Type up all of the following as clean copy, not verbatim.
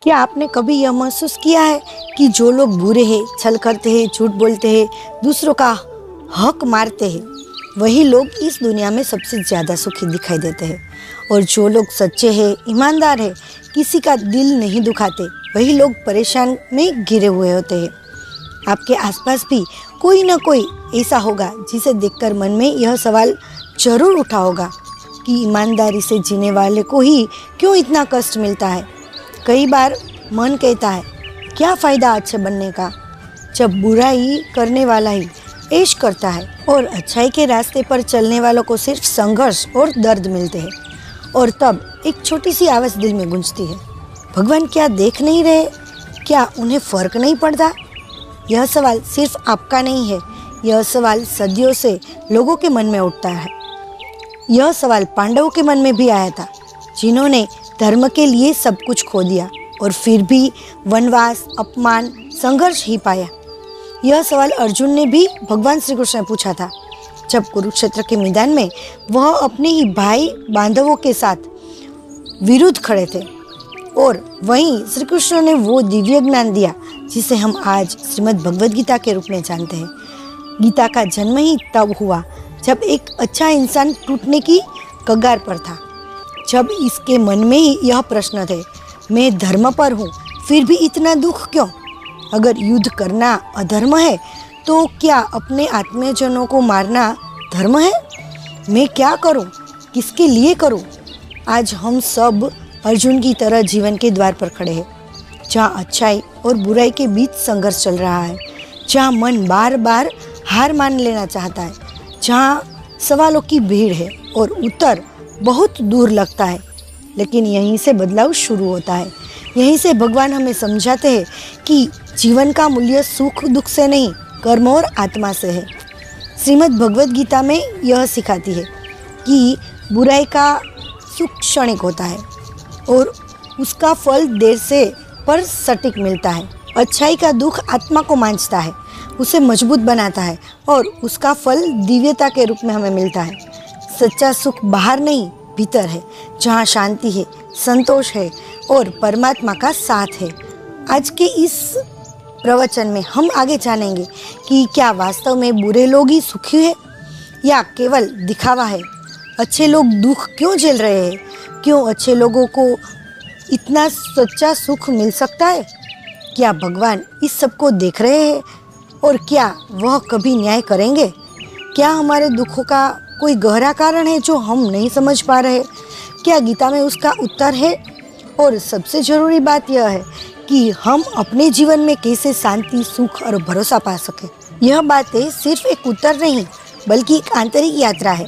क्या आपने कभी यह महसूस किया है कि जो लोग बुरे हैं, छल करते हैं, झूठ बोलते हैं, दूसरों का हक मारते हैं, वही लोग इस दुनिया में सबसे ज़्यादा सुखी दिखाई देते हैं। और जो लोग सच्चे हैं, ईमानदार हैं, किसी का दिल नहीं दुखाते, वही लोग परेशान में घिरे हुए होते हैं। आपके आसपास भी कोई ना कोई ऐसा होगा जिसे देखकर मन में यह सवाल जरूर उठा होगा कि ईमानदारी से जीने वाले को ही क्यों इतना कष्ट मिलता है। कई बार मन कहता है, क्या फ़ायदा अच्छे बनने का, जब बुराई करने वाला ही ऐश करता है और अच्छाई के रास्ते पर चलने वालों को सिर्फ संघर्ष और दर्द मिलते हैं। और तब एक छोटी सी आवाज़ दिल में गूंजती है, भगवान क्या देख नहीं रहे, क्या उन्हें फ़र्क नहीं पड़ता। यह सवाल सिर्फ आपका नहीं है, यह सवाल सदियों से लोगों के मन में उठता है। यह सवाल पांडवों के मन में भी आया था, जिन्होंने धर्म के लिए सब कुछ खो दिया और फिर भी वनवास, अपमान, संघर्ष ही पाया। यह सवाल अर्जुन ने भी भगवान श्री कृष्ण ने पूछा था, जब कुरुक्षेत्र के मैदान में वह अपने ही भाई बांधवों के साथ विरुद्ध खड़े थे। और वहीं श्री कृष्ण ने वो दिव्य ज्ञान दिया जिसे हम आज श्रीमद् भगवद गीता के रूप में जानते हैं। गीता का जन्म ही तब हुआ जब एक अच्छा इंसान टूटने की कगार पर था, जब इसके मन में ही यह प्रश्न थे, मैं धर्म पर हूँ फिर भी इतना दुख क्यों। अगर युद्ध करना अधर्म है तो क्या अपने आत्मीयजनों को मारना धर्म है। मैं क्या करूँ, किसके लिए करूँ। आज हम सब अर्जुन की तरह जीवन के द्वार पर खड़े हैं, जहाँ अच्छाई और बुराई के बीच संघर्ष चल रहा है, जहाँ मन बार बार हार मान लेना चाहता है, जहाँ सवालों की भीड़ है और उत्तर बहुत दूर लगता है। लेकिन यहीं से बदलाव शुरू होता है। यहीं से भगवान हमें समझाते हैं कि जीवन का मूल्य सुख दुख से नहीं, कर्म और आत्मा से है। श्रीमद् भगवद गीता में यह सिखाती है कि बुराई का सुख क्षणिक होता है और उसका फल देर से पर सटीक मिलता है। अच्छाई का दुख आत्मा को मांझता है, उसे मजबूत बनाता है और उसका फल दिव्यता के रूप में हमें मिलता है। सच्चा सुख बाहर नहीं, भीतर है, जहाँ शांति है, संतोष है और परमात्मा का साथ है। आज के इस प्रवचन में हम आगे जानेंगे कि क्या वास्तव में बुरे लोग ही सुखी हैं या केवल दिखावा है। अच्छे लोग दुख क्यों झेल रहे हैं, क्यों अच्छे लोगों को इतना सच्चा सुख मिल सकता है। क्या भगवान इस सब को देख रहे हैं और क्या वह कभी न्याय करेंगे। क्या हमारे दुखों का कोई गहरा कारण है जो हम नहीं समझ पा रहे। क्या गीता में उसका उत्तर है। और सबसे ज़रूरी बात यह है कि हम अपने जीवन में कैसे शांति, सुख और भरोसा पा सकें। यह बातें सिर्फ एक उत्तर नहीं बल्कि एक आंतरिक यात्रा है,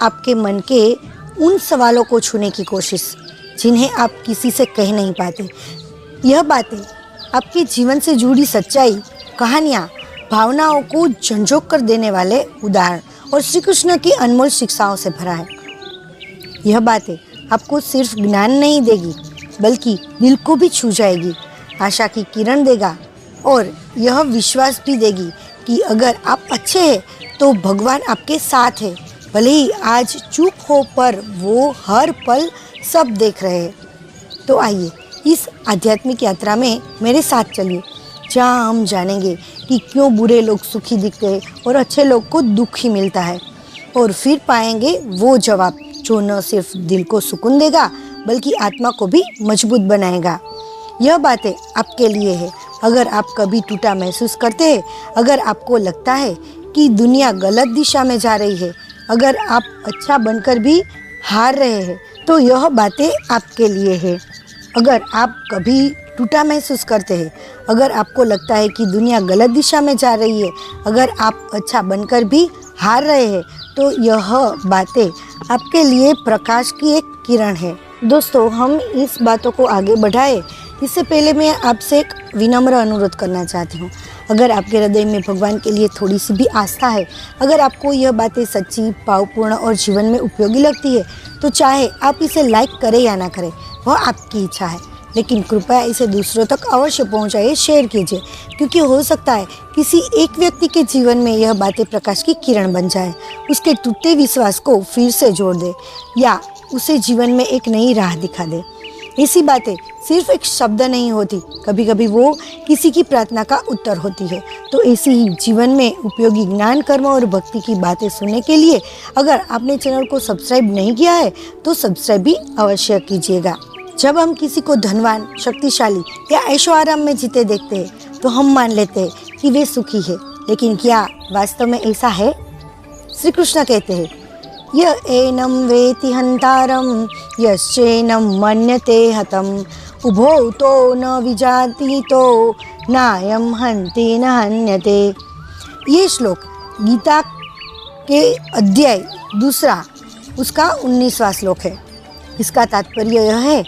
आपके मन के उन सवालों को छूने की कोशिश जिन्हें आप किसी से कह नहीं पाते। यह बातें आपके जीवन से जुड़ी सच्चाई, कहानियाँ, भावनाओं को झंझोक कर देने वाले उदाहरण और श्री कृष्ण की अनमोल शिक्षाओं से भरा है। यह बातें आपको सिर्फ ज्ञान नहीं देगी बल्कि दिल को भी छू जाएगी, आशा की किरण देगा और यह विश्वास भी देगी कि अगर आप अच्छे हैं तो भगवान आपके साथ है। भले ही आज चूक हो पर वो हर पल सब देख रहे हैं। तो आइए इस आध्यात्मिक यात्रा में मेरे साथ चलिए, जहाँ हम जानेंगे कि क्यों बुरे लोग सुखी दिखते हैं और अच्छे लोग को दुख ही मिलता है। और फिर पाएंगे वो जवाब जो न सिर्फ दिल को सुकून देगा बल्कि आत्मा को भी मजबूत बनाएगा। यह बातें आपके लिए है। अगर आप कभी टूटा महसूस करते हैं, अगर आपको लगता है कि दुनिया गलत दिशा में जा रही है, अगर आप अच्छा बनकर भी हार रहे हैं, तो यह बातें आपके लिए है। अगर आप कभी टूटा महसूस करते हैं, अगर आपको लगता है कि दुनिया गलत दिशा में जा रही है, अगर आप अच्छा बनकर भी हार रहे हैं, तो यह बातें आपके लिए प्रकाश की एक किरण है। दोस्तों, हम इस बातों को आगे बढ़ाएं इससे पहले मैं आपसे एक विनम्र अनुरोध करना चाहती हूँ। अगर आपके हृदय में भगवान के लिए थोड़ी सी भी आस्था है, अगर आपको यह बातें सच्ची, भावपूर्ण और जीवन में उपयोगी लगती है, तो चाहे आप इसे लाइक करें या ना करें, वह आपकी इच्छा है। लेकिन कृपया इसे दूसरों तक अवश्य पहुंचाइए, शेयर कीजिए, क्योंकि हो सकता है किसी एक व्यक्ति के जीवन में यह बातें प्रकाश की किरण बन जाए, उसके टूटे विश्वास को फिर से जोड़ दे या उसे जीवन में एक नई राह दिखा दे। ऐसी बातें सिर्फ एक शब्द नहीं होती, कभी कभी वो किसी की प्रार्थना का उत्तर होती है। तो ऐसी ही जीवन में उपयोगी ज्ञान, कर्म और भक्ति की बातें सुनने के लिए अगर आपने चैनल को सब्सक्राइब नहीं किया है तो सब्सक्राइब भी अवश्य कीजिएगा। जब हम किसी को धनवान, शक्तिशाली या ऐशो आराम में जीते देखते हैं तो हम मान लेते हैं कि वे सुखी है, लेकिन क्या वास्तव में ऐसा है? श्री कृष्ण कहते हैं, य एनं वेति हंतारं यश्चैनं मन्यते हतम् उभौ तो न विजाति तो नायं हन्ति न हन्यते। ये श्लोक गीता के अध्याय 2 उसका 19वां श्लोक है। इसका तात्पर्य यह है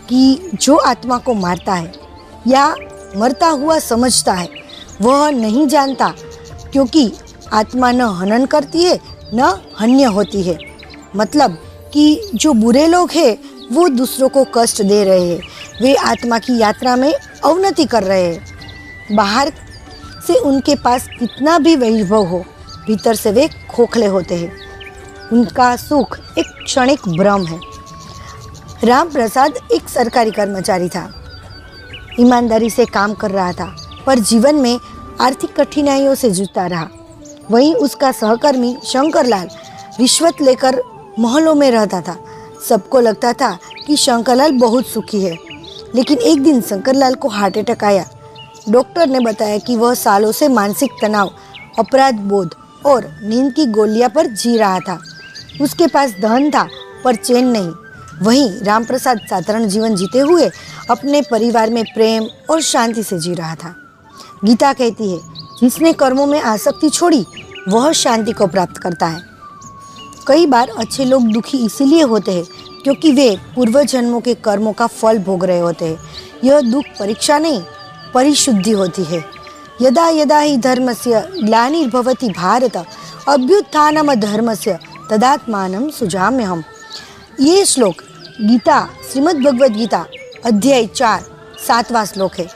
कि जो आत्मा को मारता है या मरता हुआ समझता है वह नहीं जानता, क्योंकि आत्मा न हनन करती है न हन्य होती है। मतलब कि जो बुरे लोग हैं वो दूसरों को कष्ट दे रहे हैं, वे आत्मा की यात्रा में अवनति कर रहे हैं। बाहर से उनके पास कितना भी वैभव हो, भीतर से वे खोखले होते हैं। उनका सुख एक क्षणिक भ्रम है। राम प्रसाद एक सरकारी कर्मचारी था, ईमानदारी से काम कर रहा था, पर जीवन में आर्थिक कठिनाइयों से जूझता रहा। वहीं उसका सहकर्मी शंकरलाल रिश्वत लेकर मोहल्लों में रहता था। सबको लगता था कि शंकरलाल बहुत सुखी है, लेकिन एक दिन शंकरलाल को हार्ट अटैक आया। डॉक्टर ने बताया कि वह सालों से मानसिक तनाव, अपराध बोध और नींद की गोलियां पर जी रहा था। उसके पास धन था पर चैन नहीं। वहीं रामप्रसाद साधारण जीवन जीते हुए अपने परिवार में प्रेम और शांति से जी रहा था। गीता कहती है, जिसने कर्मों में आसक्ति छोड़ी वह शांति को प्राप्त करता है। कई बार अच्छे लोग दुखी इसीलिए होते हैं क्योंकि वे पूर्व जन्मों के कर्मों का फल भोग रहे होते हैं। यह दुख परीक्षा नहीं, परिशुद्धि होती है। यदा यदा ही धर्मस्य ग्लानिर्भवति भारत अभ्युत्थानम धर्मस्य तदात्मानं सुजाम्यहम्। ये श्लोक गीता, श्रीमद् भगवद गीता अध्याय 4 7वां श्लोक है।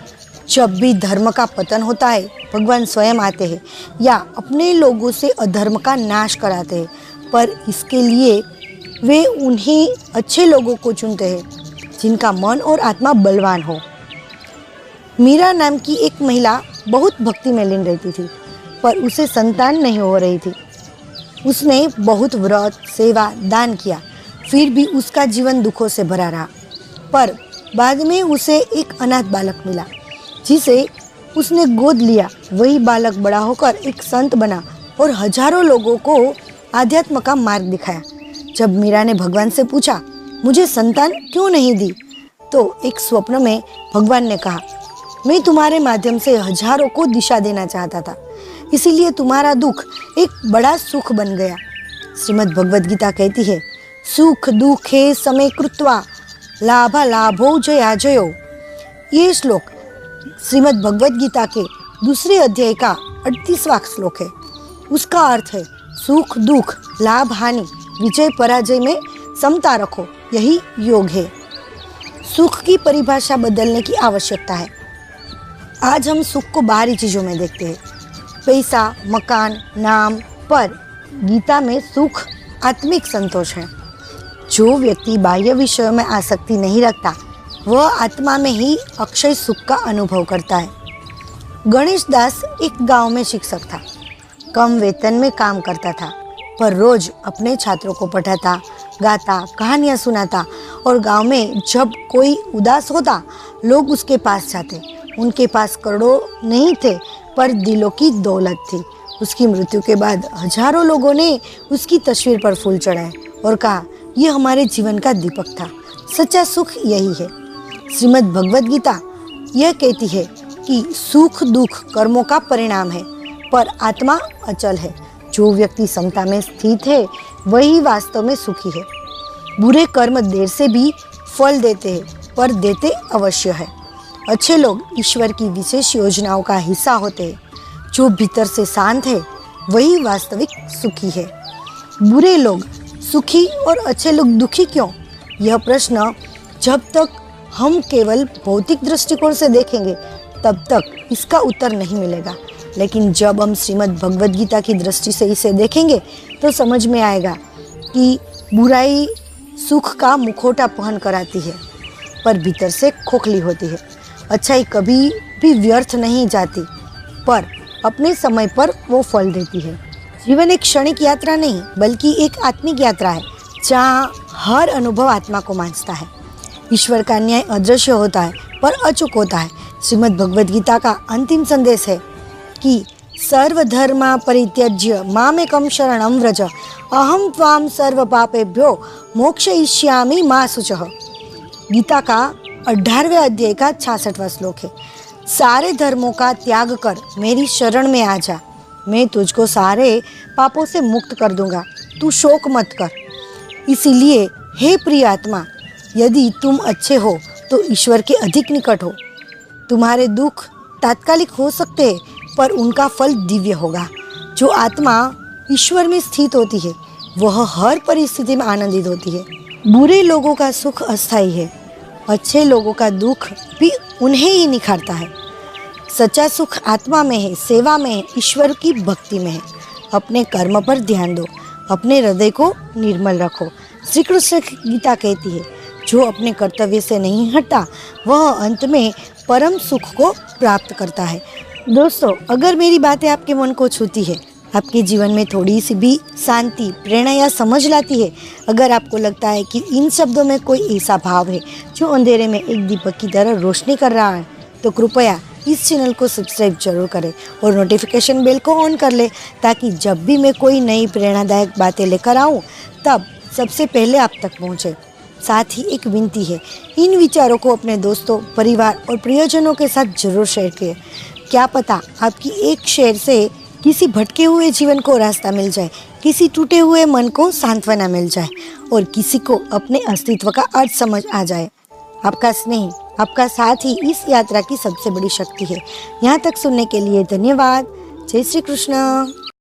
जब भी धर्म का पतन होता है, भगवान स्वयं आते हैं या अपने लोगों से अधर्म का नाश कराते हैं, पर इसके लिए वे उन्हीं अच्छे लोगों को चुनते हैं जिनका मन और आत्मा बलवान हो। मीरा नाम की एक महिला बहुत भक्ति में लीन रहती थी, पर उसे संतान नहीं हो रही थी। उसने बहुत व्रत, सेवा, दान किया, फिर भी उसका जीवन दुखों से भरा रहा। पर बाद में उसे एक अनाथ बालक मिला जिसे उसने गोद लिया। वही बालक बड़ा होकर एक संत बना और हजारों लोगों को आध्यात्म का मार्ग दिखाया। जब मीरा ने भगवान से पूछा, मुझे संतान क्यों नहीं दी, तो एक स्वप्न में भगवान ने कहा, मैं तुम्हारे माध्यम से हजारों को दिशा देना चाहता था, इसीलिए तुम्हारा दुख एक बड़ा सुख बन गया। श्रीमद् भगवद गीता कहती है, सुख दुखे समय कृत्वा लाभा लाभो जया जयो। ये श्लोक श्रीमद् भगवद गीता के 2 अध्याय का 38वां श्लोक है। उसका अर्थ है, सुख दुख, लाभ हानि, विजय पराजय में समता रखो, यही योग है। सुख की परिभाषा बदलने की आवश्यकता है। आज हम सुख को बाहरी चीजों में देखते हैं, पैसा, मकान, नाम, पर गीता में सुख आत्मिक संतोष है। जो व्यक्ति बाह्य विषयों में आसक्ति नहीं रखता वह आत्मा में ही अक्षय सुख का अनुभव करता है। गणेश दास एक गांव में शिक्षक था। कम वेतन में काम करता था, पर रोज अपने छात्रों को पढ़ाता, गाता, कहानियाँ सुनाता और गांव में जब कोई उदास होता लोग उसके पास जाते। उनके पास करोड़ों नहीं थे, पर दिलों की दौलत थी। उसकी मृत्यु के बाद हजारों लोगों ने उसकी तस्वीर पर फूल चढ़ाए और कहा, यह हमारे जीवन का दीपक था। सच्चा सुख यही है। श्रीमद् भगवद गीता यह कहती है कि सुख दुख कर्मों का परिणाम है, पर आत्मा अचल है। जो व्यक्ति समता में स्थित है वही वास्तव में सुखी है। बुरे कर्म देर से भी फल देते हैं, पर देते अवश्य है। अच्छे लोग ईश्वर की विशेष योजनाओं का हिस्सा होते हैं। जो भीतर से शांत है वही वास्तविक सुखी है। बुरे लोग सुखी और अच्छे लोग दुखी क्यों? यह प्रश्न जब तक हम केवल भौतिक दृष्टिकोण से देखेंगे तब तक इसका उत्तर नहीं मिलेगा। लेकिन जब हम श्रीमद् भगवद गीता की दृष्टि से इसे देखेंगे तो समझ में आएगा कि बुराई सुख का मुखौटा पहन कर आती है। पर भीतर से खोखली होती है। अच्छाई कभी भी व्यर्थ नहीं जाती, पर अपने समय पर वो फल देती है। जीवन एक क्षणिक यात्रा नहीं, बल्कि एक आत्मिक यात्रा है, जहाँ हर अनुभव आत्मा को मांझता है। ईश्वर का न्याय अदृश्य होता है, पर अचूक होता है। श्रीमद् भगवद गीता का अंतिम संदेश है कि सर्वधर्मा परित्यज्य मामेकं शरणं व्रज, अहम त्वाम सर्व पापेभ्यो मोक्षयिष्यामि मा शुचः। गीता का 18वें अध्याय का 66वां श्लोक है। सारे धर्मों का त्याग कर मेरी शरण में आ जा, मैं तुझको सारे पापों से मुक्त कर दूंगा, तू शोक मत कर। इसीलिए हे प्रिय आत्मा, यदि तुम अच्छे हो तो ईश्वर के अधिक निकट हो। तुम्हारे दुख तात्कालिक हो सकते हैं, पर उनका फल दिव्य होगा। जो आत्मा ईश्वर में स्थित होती है वह हर परिस्थिति में आनंदित होती है। बुरे लोगों का सुख अस्थायी है, अच्छे लोगों का दुख भी उन्हें ही निखारता है। सच्चा सुख आत्मा में है, सेवा में है, ईश्वर की भक्ति में है। अपने कर्म पर ध्यान दो, अपने हृदय को निर्मल रखो। श्री कृष्ण गीता कहती है, जो अपने कर्तव्य से नहीं हटता वह अंत में परम सुख को प्राप्त करता है। दोस्तों, अगर मेरी बातें आपके मन को छूती है, आपके जीवन में थोड़ी सी भी शांति, प्रेरणा या समझ लाती है, अगर आपको लगता है कि इन शब्दों में कोई ऐसा भाव है जो अंधेरे में एक दीपक की तरह रोशनी कर रहा है, तो कृपया इस चैनल को सब्सक्राइब जरूर करें और नोटिफिकेशन बेल को ऑन कर ले, ताकि जब भी मैं कोई नई प्रेरणादायक बातें लेकर आऊँ तब सबसे पहले आप तक पहुँचे। साथ ही एक विनती है, इन विचारों को अपने दोस्तों, परिवार और प्रियजनों के साथ जरूर शेयर करें। क्या पता आपकी एक शेयर से किसी भटके हुए जीवन को रास्ता मिल जाए, किसी टूटे हुए मन को सांत्वना मिल जाए और किसी को अपने अस्तित्व का अर्थ समझ आ जाए। आपका स्नेह, आपका साथ ही इस यात्रा की सबसे बड़ी शक्ति है। यहाँ तक सुनने के लिए धन्यवाद। जय श्री कृष्ण।